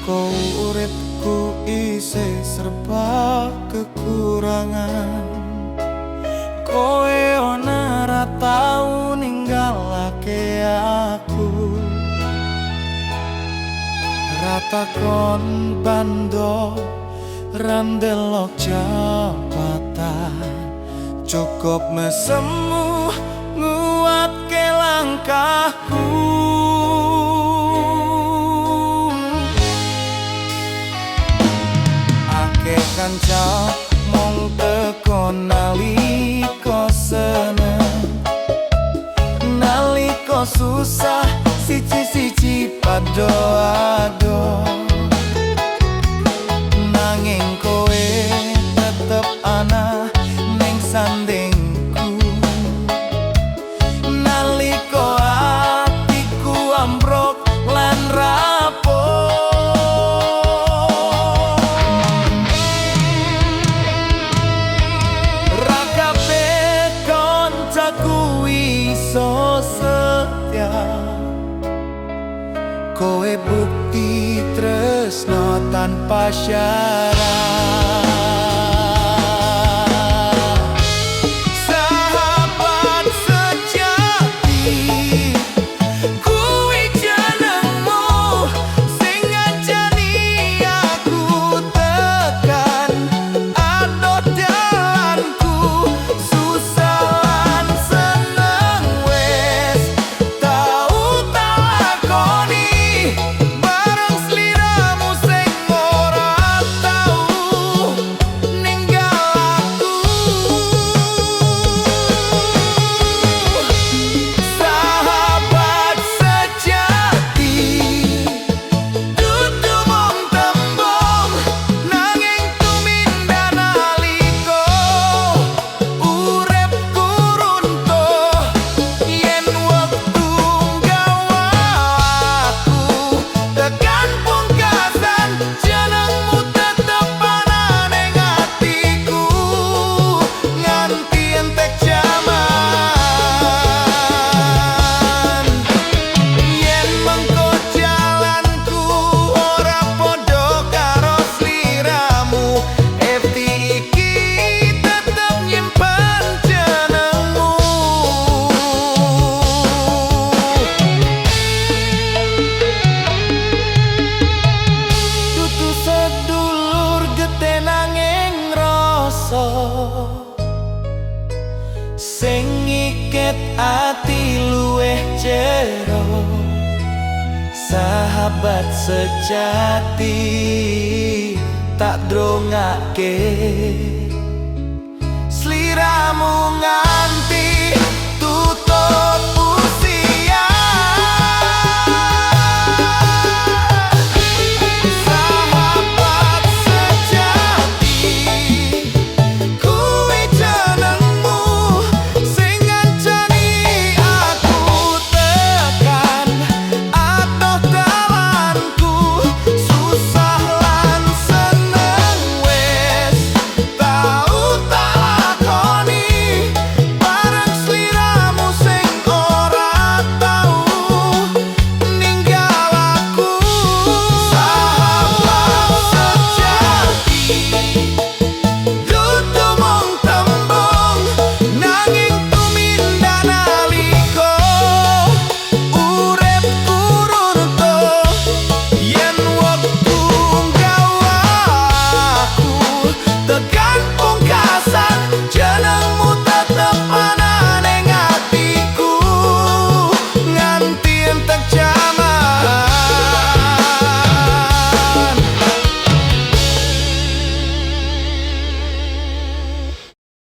Kau uripku isih serba kekurangan. Kowe ora tau ninggalake aku. Rata kon bando randelok jabatan. Cukup mesemu nguatke langkahku. Ake kanca mung teko nalika seneng, nalika susah siji-siji padha ado. Nanging kowe tetep ana ning sandingku. Nalika atiku ambruk lan rapuh, ra kabeh koncoku iso setia. Kowe bukti tresno tanpa syarat. Sahabat sejati, kuwi jenengmu sing ngajeni aku tekan adoh dalanku. Susah lan seneng wes tau takoni. Sing ngiket ati luweh jero, sahabat sejati tak drongake sliramu nganti